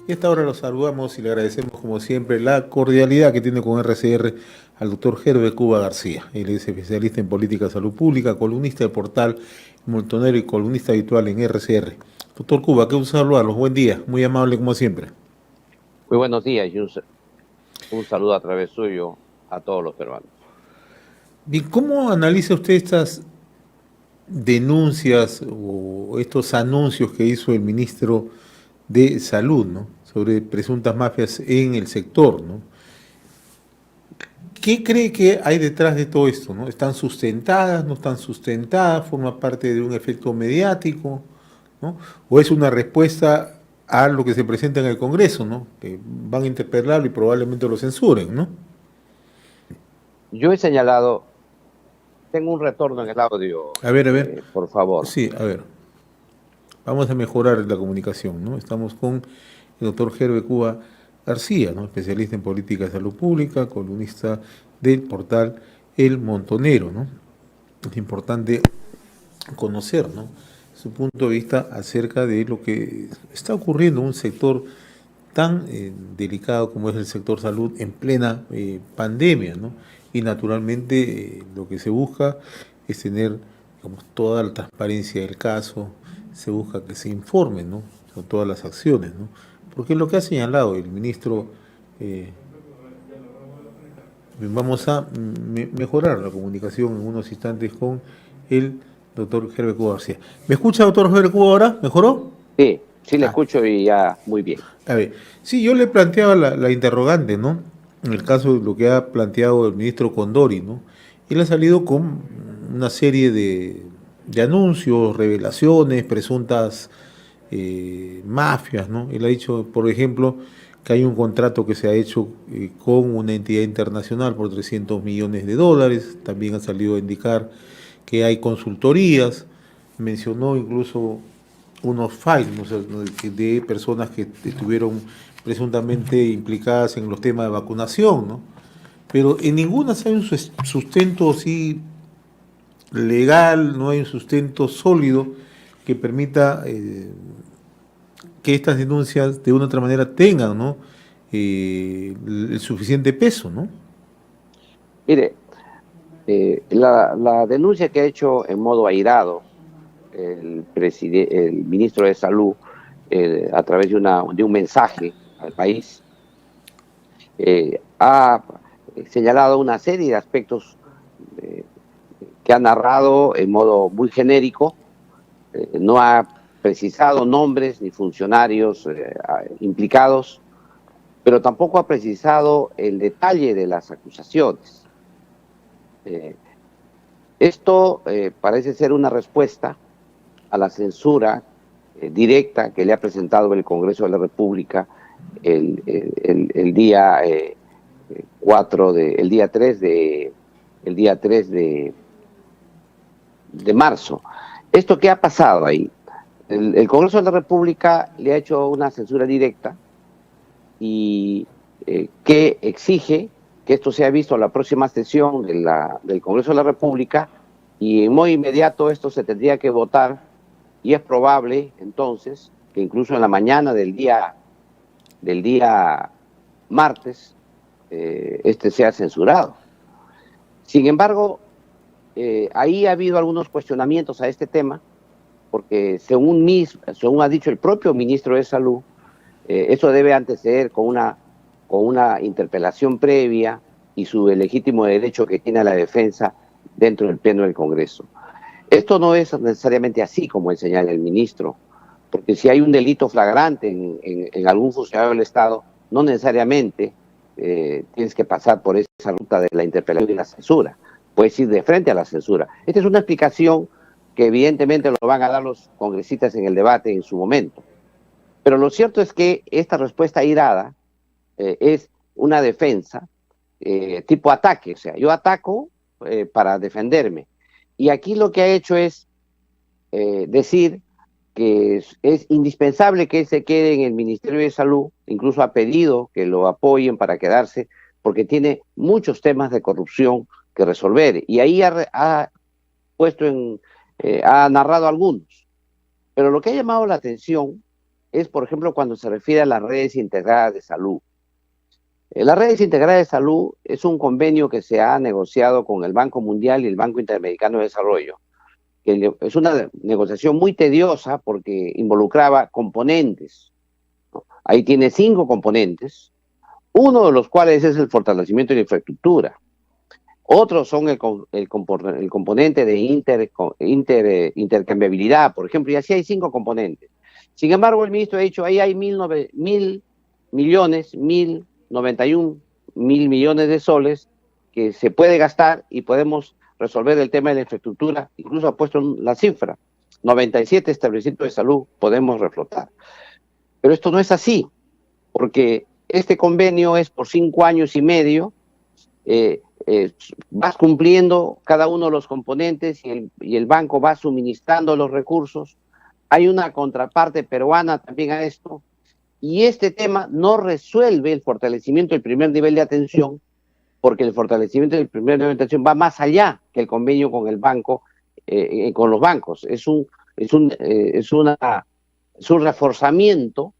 Y a esta hora los saludamos y le agradecemos como siempre la cordialidad que tiene con RCR al doctor Gerbe Cuba García. Él es especialista en política de salud pública, columnista del portal Montonero y columnista habitual en RCR. Doctor Cuba, qué gusto saludarlos. Buen día, muy amable como siempre. Muy buenos días y un saludo a través suyo a todos los peruanos. Bien, ¿cómo analiza usted estas denuncias o estos anuncios que hizo el ministro de Salud, ¿no?, sobre presuntas mafias en el sector, ¿no? ¿Qué cree que hay detrás de todo esto, ¿no? ¿Están sustentadas, no están sustentadas? ¿Forma parte de un efecto mediático, ¿no? ¿O es una respuesta a lo que se presenta en el Congreso, ¿no?, que van a interpelarlo y probablemente lo censuren, ¿no? Yo he señalado, tengo un retorno en el audio, A ver, por favor. sí, a ver, vamos a mejorar la comunicación, ¿no? Estamos con el doctor Gerbe Cuba García, ¿no?, especialista en política de salud pública, columnista del portal El Montonero, ¿no? Es importante conocer, ¿no?, su punto de vista acerca de lo que está ocurriendo en un sector tan delicado como es el sector salud en plena pandemia, ¿no? Y naturalmente lo que se busca es tener, digamos, toda la transparencia del caso, se busca que se informe, ¿no?, sobre todas las acciones, ¿no? Porque lo que ha señalado el ministro, eh, vamos a mejorar la comunicación en unos instantes con el doctor Gerbe Cuba García. ¿Me escucha, doctor Gerbe Cuba, ahora? ¿Mejoró? Sí, sí le Ah, escucho y ya muy bien. a ver, sí, yo le planteaba la interrogante, ¿no? En el caso de lo que ha planteado el ministro Condori, ¿no? Él ha salido con una serie de anuncios, revelaciones, presuntas mafias, ¿no? Él ha dicho, por ejemplo, que hay un contrato que se ha hecho con una entidad internacional por 300 millones de dólares. También ha salido a indicar que hay consultorías. Mencionó incluso unos files, ¿no?, de personas que estuvieron presuntamente implicadas en los temas de vacunación, ¿no? Pero en ninguna hay un sustento así legal, no hay un sustento sólido que permita que estas denuncias de una u otra manera tengan, ¿no?, el suficiente peso, ¿no? Mire, la denuncia que ha hecho en modo airado el ministro de Salud a través de un mensaje al país, ha señalado una serie de aspectos eh, que ha narrado en modo muy genérico. No ha precisado nombres ni funcionarios implicados, pero tampoco ha precisado el detalle de las acusaciones. Eh, Esto parece ser una respuesta a la censura directa que le ha presentado el Congreso de la República el día 3 de marzo. ¿Esto qué ha pasado ahí? El Congreso de la República le ha hecho una censura directa y que exige que esto sea visto en la próxima sesión del Congreso de la República, y en modo inmediato esto se tendría que votar, y es probable entonces que incluso en la mañana del día martes este sea censurado. Sin embargo, ahí ha habido algunos cuestionamientos a este tema, porque según ha dicho el propio ministro de Salud, eso debe anteceder con una interpelación previa y su legítimo derecho que tiene a la defensa dentro del Pleno del Congreso. Esto no es necesariamente así como señala el ministro, porque si hay un delito flagrante en algún funcionario del Estado, no necesariamente tienes que pasar por esa ruta de la interpelación y la censura. Puedes ir de frente a la censura. Esta es una explicación que evidentemente lo van a dar los congresistas en el debate en su momento. Pero lo cierto es que esta respuesta airada es una defensa tipo ataque. O sea, yo ataco para defenderme. Y aquí lo que ha hecho es decir que es indispensable que él se quede en el Ministerio de Salud. Incluso ha pedido que lo apoyen para quedarse, porque tiene muchos temas de corrupción que resolver. Y ahí ha puesto ha narrado algunos. Pero lo que ha llamado la atención es, por ejemplo, cuando se refiere a las redes integradas de salud. Las redes integradas de salud es un convenio que se ha negociado con el Banco Mundial y el Banco Interamericano de Desarrollo, que es una negociación muy tediosa porque involucraba componentes, ¿no? Ahí tiene 5 componentes, uno de los cuales es el fortalecimiento de la infraestructura. Otros son el componente de intercambiabilidad, por ejemplo, y así hay 5 componentes. Sin embargo, el ministro ha dicho, ahí hay 1.091.000 millones de soles que se puede gastar y podemos resolver el tema de la infraestructura. Incluso ha puesto la cifra, 97 establecimientos de salud podemos reflotar. Pero esto no es así, porque este convenio es por 5 años y medio, vas cumpliendo cada uno de los componentes y el banco va suministrando los recursos. Hay una contraparte peruana también a esto, y este tema no resuelve el fortalecimiento del primer nivel de atención, porque el fortalecimiento del primer nivel de atención va más allá que el convenio con el banco, con los bancos. Es un reforzamiento,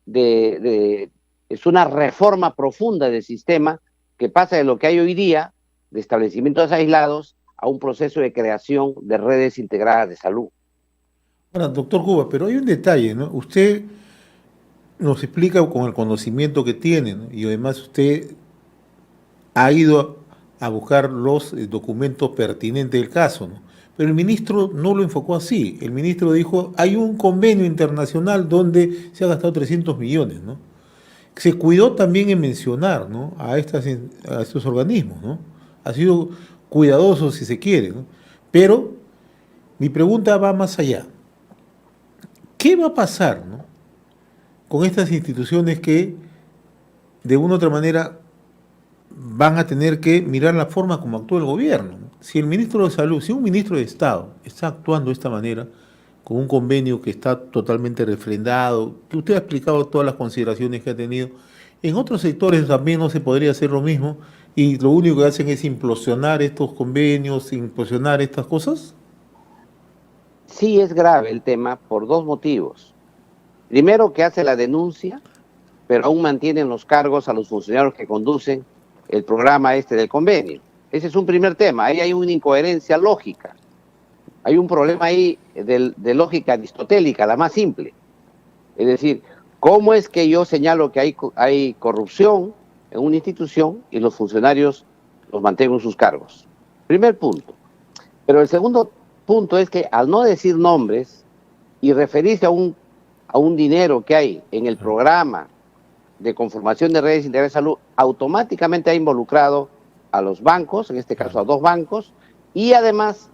es una reforma profunda del sistema que pasa de lo que hay hoy día, de establecimientos aislados, a un proceso de creación de redes integradas de salud. Ahora, doctor Cuba, pero hay un detalle, ¿no? Usted nos explica con el conocimiento que tiene, ¿no? Y además usted ha ido a buscar los documentos pertinentes del caso, ¿no? Pero el ministro no lo enfocó así. El ministro dijo, hay un convenio internacional donde se ha gastado 300 millones, ¿no? Se cuidó también en mencionar, ¿no?, a estos organismos, ¿no? Ha sido cuidadoso si se quiere, ¿no? Pero mi pregunta va más allá. ¿Qué va a pasar, ¿no?, con estas instituciones que de una u otra manera van a tener que mirar la forma como actúa el gobierno, ¿no? Si el ministro de Salud, si un ministro de Estado está actuando de esta manera, con un convenio que está totalmente refrendado, que usted ha explicado todas las consideraciones que ha tenido, en otros sectores también no se podría hacer lo mismo, y lo único que hacen es implosionar estos convenios, implosionar estas cosas. Sí es grave el tema por 2 motivos. Primero, que hace la denuncia, pero aún mantienen los cargos a los funcionarios que conducen el programa del convenio. Ese es un primer tema. Ahí hay una incoherencia lógica. Hay un problema ahí de lógica aristotélica, la más simple. Es decir, ¿cómo es que yo señalo que hay corrupción en una institución y los funcionarios los mantengo en sus cargos? Primer punto. Pero el segundo punto es que al no decir nombres y referirse a un dinero que hay en el programa de conformación de redes integrales de salud, automáticamente ha involucrado a los bancos, en este caso a 2 bancos, y además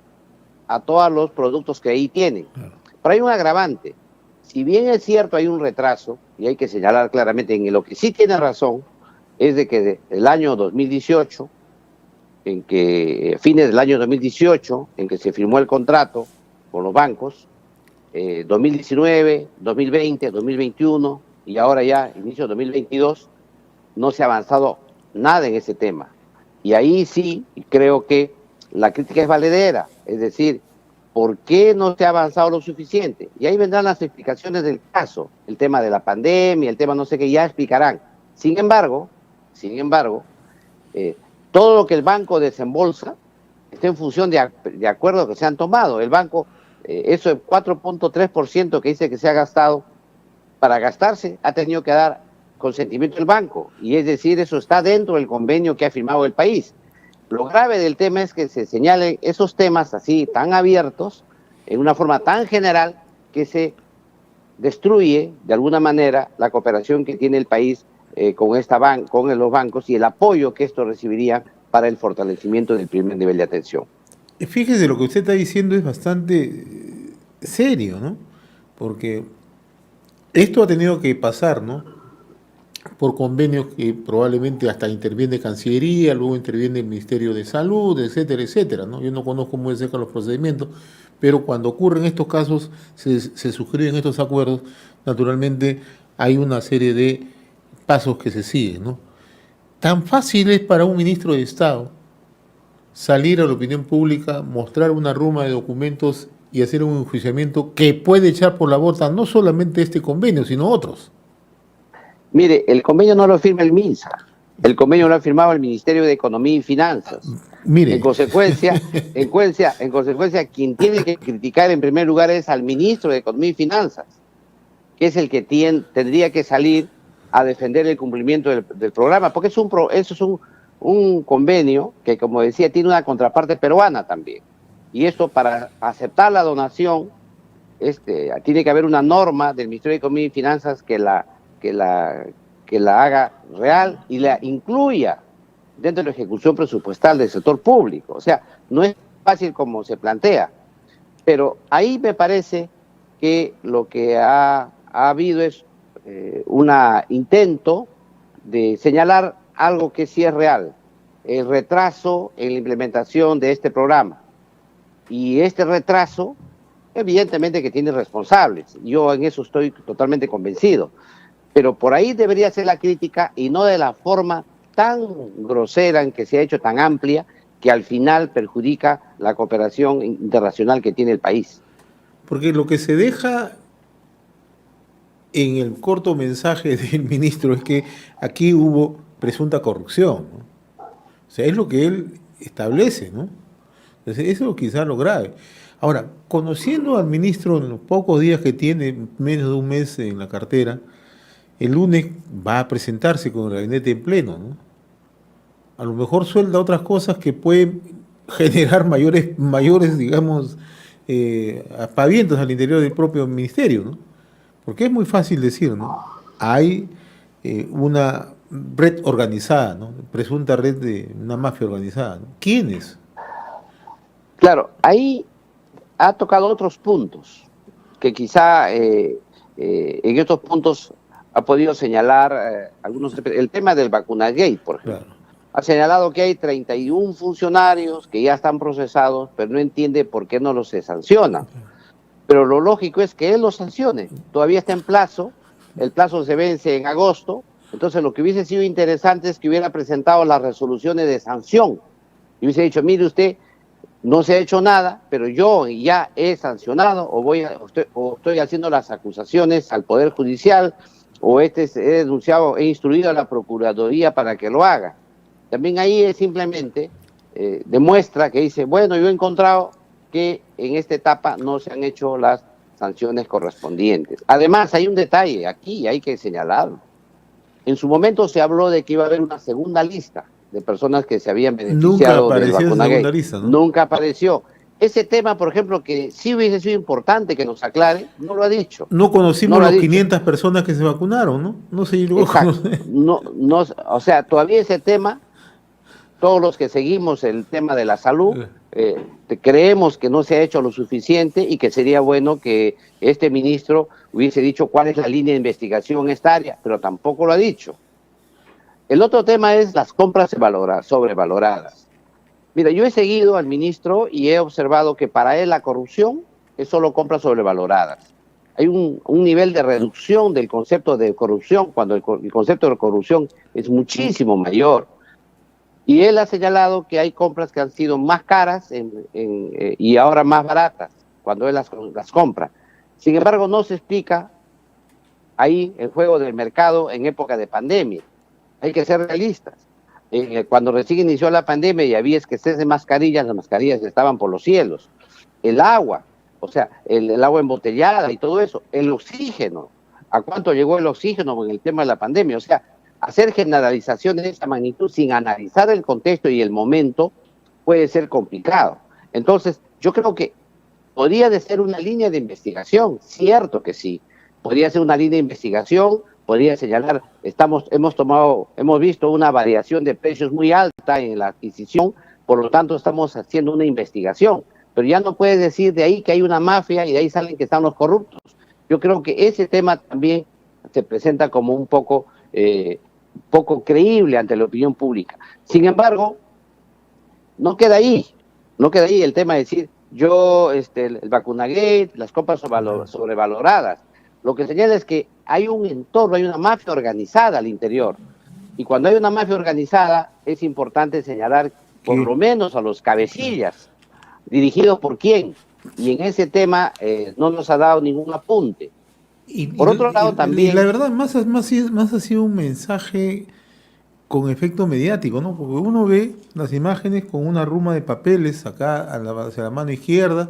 a todos los productos que ahí tienen. Pero hay un agravante. Si bien es cierto, hay un retraso, y hay que señalar claramente, en lo que sí tiene razón, es de que el año 2018, fines del año 2018, en que se firmó el contrato con los bancos, 2019, 2020, 2021, y ahora ya, inicio de 2022, no se ha avanzado nada en ese tema. Y ahí sí creo que la crítica es valedera, es decir, ¿por qué no se ha avanzado lo suficiente? Y ahí vendrán las explicaciones del caso, el tema de la pandemia, el tema no sé qué, ya explicarán. Sin embargo, todo lo que el banco desembolsa está en función de acuerdos que se han tomado. El banco, eso es 4.3% que dice que se ha gastado, para gastarse ha tenido que dar consentimiento del banco, y es decir, eso está dentro del convenio que ha firmado el país. Lo grave del tema es que se señalen esos temas así tan abiertos, en una forma tan general, que se destruye de alguna manera la cooperación que tiene el país con los bancos y el apoyo que estos recibirían para el fortalecimiento del primer nivel de atención. Fíjese, lo que usted está diciendo es bastante serio, ¿no? Porque esto ha tenido que pasar, ¿no?, por convenios que probablemente hasta interviene Cancillería, luego interviene el Ministerio de Salud, etcétera, etcétera, ¿no? Yo no conozco muy de cerca los procedimientos, pero cuando ocurren estos casos, se suscriben estos acuerdos, naturalmente hay una serie de pasos que se siguen, ¿no? Tan fácil es para un ministro de Estado salir a la opinión pública, mostrar una ruma de documentos y hacer un enjuiciamiento que puede echar por la borda no solamente este convenio, sino otros. Mire, el convenio no lo firma el MINSA, el convenio lo ha firmado el Ministerio de Economía y Finanzas. En Mire, consecuencia, en consecuencia, quien tiene que criticar en primer lugar es al ministro de Economía y Finanzas, que es el que tendría que salir a defender el cumplimiento del programa, porque eso es un convenio que, como decía, tiene una contraparte peruana también. Y esto, para aceptar la donación, tiene que haber una norma del Ministerio de Economía y Finanzas que la haga real y la incluya dentro de la ejecución presupuestal del sector público. O sea, no es fácil como se plantea, pero ahí me parece que lo que ha habido es un intento de señalar algo que sí es real, el retraso en la implementación de este programa. Y este retraso, evidentemente que tiene responsables. Yo en eso estoy totalmente convencido. Pero por ahí debería ser la crítica y no de la forma tan grosera en que se ha hecho, tan amplia, que al final perjudica la cooperación internacional que tiene el país. porque lo que se deja en el corto mensaje del ministro es que aquí hubo presunta corrupción, ¿no? O sea, es lo que él establece, ¿no? Entonces, eso es quizás lo grave. Ahora, conociendo al ministro en los pocos días que tiene, menos de un mes en la cartera, el lunes va a presentarse con el gabinete en pleno, ¿no? A lo mejor suelda otras cosas que pueden generar mayores, digamos, aspavientos al interior del propio ministerio, ¿no? Porque es muy fácil decir, ¿no? Hay una red organizada, ¿no? Presunta red de una mafia organizada, ¿no? ¿Quiénes? Claro, ahí ha tocado otros puntos, que quizá en estos puntos ha podido señalar algunos. El tema del vacunagate, por ejemplo. Claro. Ha señalado que hay 31 funcionarios que ya están procesados, pero no entiende por qué no los se sanciona. Pero lo lógico es que él los sancione. Todavía está en plazo, el plazo se vence en agosto, entonces lo que hubiese sido interesante es que hubiera presentado las resoluciones de sanción. Y hubiese dicho, mire usted, no se ha hecho nada, pero yo ya he sancionado o estoy haciendo las acusaciones al Poder Judicial o he denunciado, he instruido a la Procuraduría para que lo haga. También ahí es simplemente demuestra que dice, bueno, yo he encontrado que en esta etapa no se han hecho las sanciones correspondientes. Además, hay un detalle aquí, hay que señalarlo. En su momento se habló de que iba a haber una segunda lista de personas que se habían beneficiado del vacunagate. ¿No? Nunca apareció. Ese tema, por ejemplo, que sí hubiese sido importante que nos aclare, no lo ha dicho. No conocimos las 500 personas que se vacunaron, ¿no? No se llegó a conocer. O sea, todavía ese tema, todos los que seguimos el tema de la salud, creemos que no se ha hecho lo suficiente y que sería bueno que este ministro hubiese dicho cuál es la línea de investigación en esta área, pero tampoco lo ha dicho. El otro tema es las compras sobrevaloradas. Mira, yo he seguido al ministro y he observado que para él la corrupción es solo compras sobrevaloradas. Hay un nivel de reducción del concepto de corrupción cuando el concepto de corrupción es muchísimo mayor. Y él ha señalado que hay compras que han sido más caras y ahora más baratas cuando él las compra. Sin embargo, no se explica ahí el juego del mercado en época de pandemia. Hay que ser realistas. Cuando recién inició la pandemia y había escasez de mascarillas, las mascarillas estaban por los cielos. El agua, o sea, el agua embotellada y todo eso. El oxígeno. ¿A cuánto llegó el oxígeno en el tema de la pandemia? O sea, hacer generalizaciones de esa magnitud sin analizar el contexto y el momento puede ser complicado. Entonces, yo creo que podría de ser una línea de investigación, cierto que sí. Podría ser una línea de investigación, podría señalar, hemos visto una variación de precios muy alta en la adquisición, por lo tanto estamos haciendo una investigación, pero ya no puedes decir de ahí que hay una mafia y de ahí salen que están los corruptos. Yo creo que ese tema también se presenta como un poco creíble ante la opinión pública. Sin embargo, no queda ahí el tema de decir, el vacunagate, las compras sobrevaloradas. Lo que señala es que hay un entorno, hay una mafia organizada al interior. Y cuando hay una mafia organizada, es importante señalar por lo menos a los cabecillas. ¿Dirigidos por quién? y en ese tema no nos ha dado ningún apunte. Por otro lado Y la también, verdad, más ha sido un mensaje con efecto mediático, ¿no? Porque uno ve las imágenes con una ruma de papeles acá hacia la mano izquierda,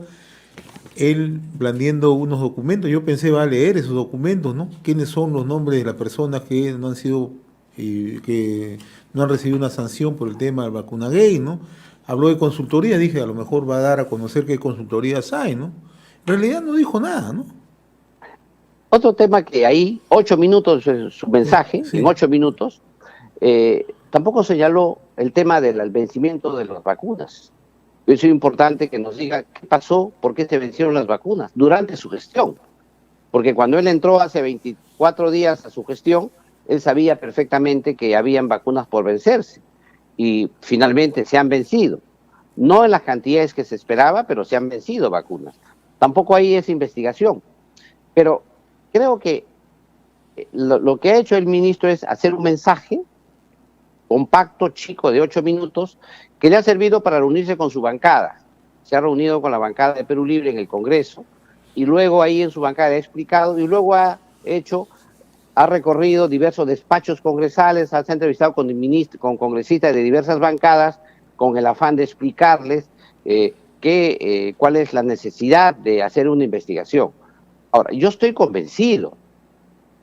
él blandiendo unos documentos. Yo pensé, va a leer esos documentos, ¿no? ¿Quiénes son los nombres de las personas que no han sido, que no han recibido una sanción por el tema del vacuna gay, ¿no? Habló de consultoría, dije, a lo mejor va a dar a conocer qué consultorías hay, ¿no? En realidad no dijo nada, ¿no? otro tema que ahí, 8 minutos su Sí, mensaje, en sí. 8 minutos, tampoco señaló el tema del vencimiento de las vacunas. Es importante que nos diga qué pasó, por qué se vencieron las vacunas durante su gestión. Porque cuando él entró hace 24 días a su gestión, él sabía perfectamente que habían vacunas por vencerse y finalmente se han vencido. No en las cantidades que se esperaba, pero se han vencido vacunas. Tampoco hay esa investigación. Pero creo que lo que ha hecho el ministro es hacer un mensaje compacto, chico, de 8 minutos, que le ha servido para reunirse con su bancada. Se ha reunido con la bancada de Perú Libre en el Congreso, y luego ahí en su bancada ha explicado, y luego ha recorrido diversos despachos congresales, se ha entrevistado con congresistas de diversas bancadas, con el afán de explicarles cuál es la necesidad de hacer una investigación. Ahora, yo estoy convencido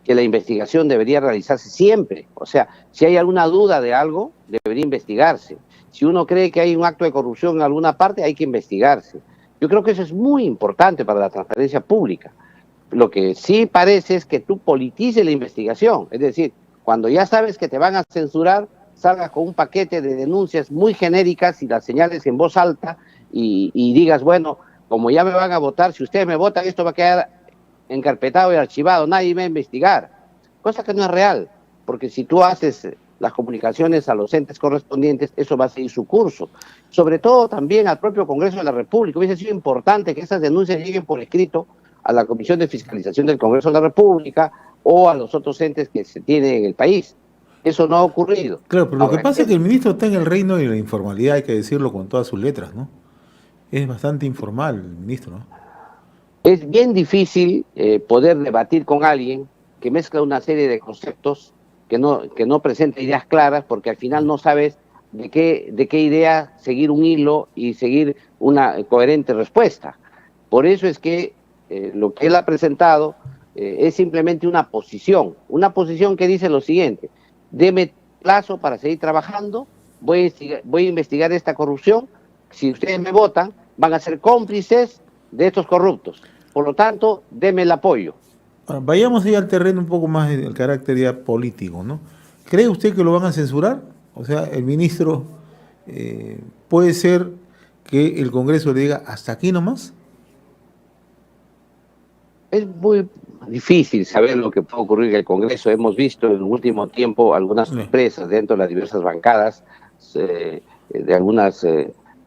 que la investigación debería realizarse siempre. O sea, si hay alguna duda de algo, debería investigarse. Si uno cree que hay un acto de corrupción en alguna parte, hay que investigarse. Yo creo que eso es muy importante para la transparencia pública. Lo que sí parece es que tú politices la investigación. Es decir, cuando ya sabes que te van a censurar, salgas con un paquete de denuncias muy genéricas y las señales en voz alta y digas, bueno, como ya me van a votar, si ustedes me votan, esto va a quedar encarpetado y archivado, nadie va a investigar, cosa que no es real, porque si tú haces las comunicaciones a los entes correspondientes, eso va a seguir su curso. Sobre todo también al propio Congreso de la República. Hubiese sido importante que esas denuncias lleguen por escrito a la Comisión de Fiscalización del Congreso de la República o a los otros entes que se tienen en el país. Eso no ha ocurrido. Claro, pero lo que Ahora, pasa es que el ministro está en el reino de la informalidad, hay que decirlo con todas sus letras, ¿no? Es bastante informal el ministro, ¿no? es bien difícil poder debatir con alguien que mezcla una serie de conceptos que no presenta ideas claras, porque al final no sabes de qué idea seguir un hilo y seguir una coherente respuesta. Por eso es que lo que él ha presentado es simplemente una posición que dice lo siguiente: deme plazo para seguir trabajando, voy a investigar esta corrupción, si ustedes me votan, van a ser cómplices de estos corruptos. Por lo tanto, deme el apoyo. Ahora, vayamos ahí al terreno un poco más del carácter ya político, ¿no? ¿Cree usted que lo van a censurar? O sea, el ministro puede ser que el Congreso le diga hasta aquí nomás. Es muy difícil saber lo que puede ocurrir en el Congreso. Hemos visto en el último tiempo algunas Sí. sorpresas dentro de las diversas bancadas, de algunas...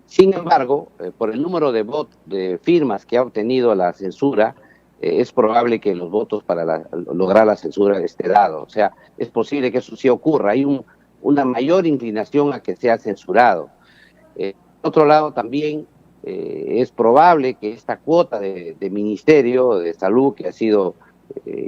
sin embargo, por el número de firmas que ha obtenido la censura, es probable que los votos para lograr la censura esté dado. O sea, es posible que eso sí ocurra. Hay una mayor inclinación a que sea censurado. Por otro lado, también es probable que esta cuota de Ministerio de Salud, que ha sido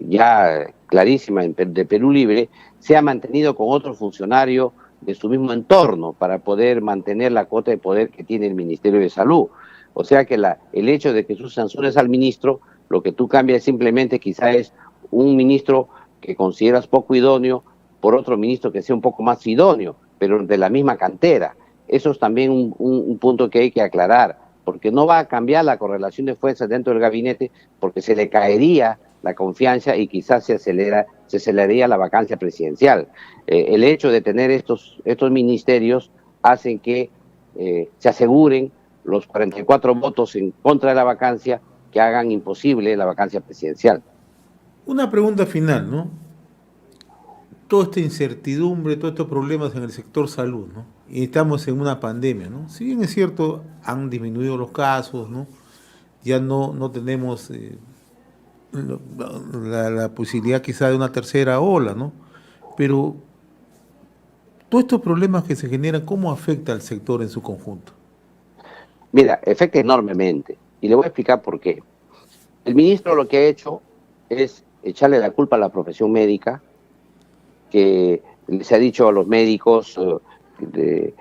ya clarísima de Perú Libre, sea mantenido con otro funcionario de su mismo entorno para poder mantener la cuota de poder que tiene el Ministerio de Salud. O sea que el hecho de que tú censures al ministro, lo que tú cambias simplemente quizá es un ministro que consideras poco idóneo por otro ministro que sea un poco más idóneo, pero de la misma cantera. Eso es también un punto que hay que aclarar, porque no va a cambiar la correlación de fuerzas dentro del gabinete, porque se le caería la confianza y quizás se aceleraría la vacancia presidencial. El hecho de tener estos ministerios hacen que se aseguren los 44 votos en contra de la vacancia que hagan imposible la vacancia presidencial. Una pregunta final, ¿no? Toda esta incertidumbre, todos estos problemas en el sector salud, ¿no? Y estamos en una pandemia, ¿no? Si bien es cierto, han disminuido los casos, ¿no? Ya no tenemos la posibilidad quizá de una tercera ola, ¿no? Pero todos estos problemas que se generan, ¿cómo afecta al sector en su conjunto? Mira, afecta enormemente. Y le voy a explicar por qué. El ministro lo que ha hecho es echarle la culpa a la profesión médica, que les ha dicho a los médicos que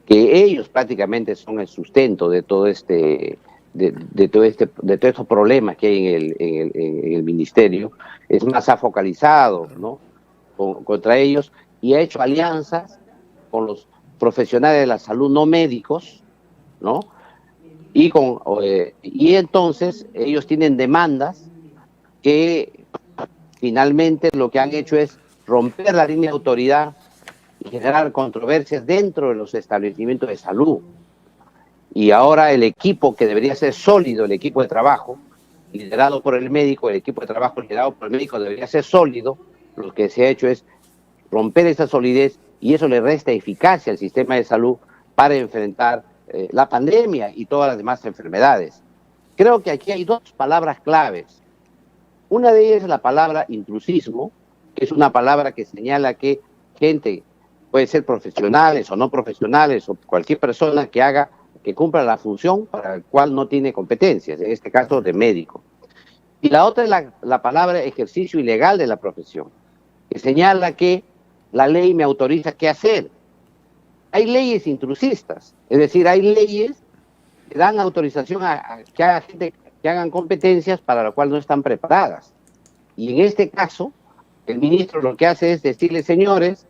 ellos prácticamente son el sustento de todo de todos estos problemas que hay en el ministerio. Es más, ha focalizado, ¿no?, contra ellos, y ha hecho alianzas con los profesionales de la salud no médicos, ¿no? Y entonces ellos tienen demandas que finalmente lo que han hecho es romper la línea de autoridad y generar controversias dentro de los establecimientos de salud. Y ahora el equipo que debería ser sólido, el equipo de trabajo, liderado por el médico, el equipo de trabajo liderado por el médico debería ser sólido. Lo que se ha hecho es romper esa solidez, y eso le resta eficacia al sistema de salud para enfrentar la pandemia y todas las demás enfermedades. Creo que aquí hay dos palabras claves. Una de ellas es la palabra intrusismo, que es una palabra que señala que gente, puede ser profesionales o no profesionales, o cualquier persona que cumpla la función para la cual no tiene competencias, en este caso de médico. Y la otra es la palabra ejercicio ilegal de la profesión, que señala que la ley me autoriza qué hacer. Hay leyes intrusistas, es decir, hay leyes que dan autorización a que haga gente que hagan competencias para las cuales no están preparadas. Y en este caso, el ministro lo que hace es decirle: señores,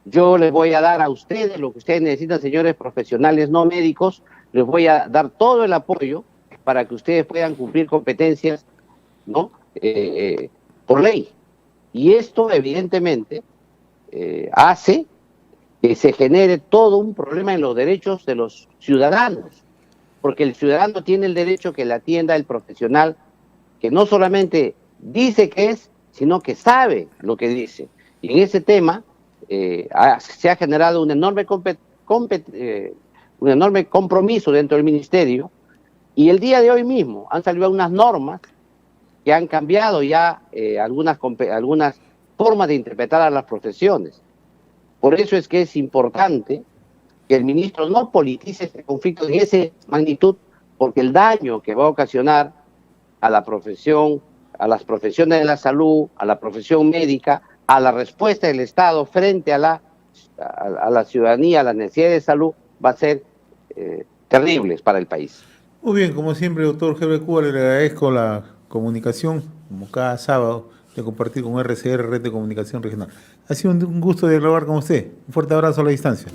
yo les voy a dar a ustedes lo que ustedes necesitan, señores profesionales no médicos, les voy a dar todo el apoyo para que ustedes puedan cumplir competencias, ¿no?, por ley. Y esto evidentemente hace que se genere todo un problema en los derechos de los ciudadanos, porque el ciudadano tiene el derecho que le atienda el profesional que no solamente dice que es, sino que sabe lo que dice. Y en ese tema se ha generado un enorme compromiso dentro del ministerio, y el día de hoy mismo han salido unas normas que han cambiado ya algunas formas de interpretar a las profesiones. Por eso es que es importante que el ministro no politice este conflicto en esa magnitud, porque el daño que va a ocasionar a la profesión, a las profesiones de la salud, a la profesión médica, a la respuesta del Estado frente a la ciudadanía, a las necesidades de salud, va a ser terribles para el país. Muy bien, como siempre, doctor Herbert Cuba, le agradezco la comunicación, como cada sábado, de compartir con RCR, Red de Comunicación Regional. Ha sido un gusto dialogar con usted. Un fuerte abrazo a la distancia.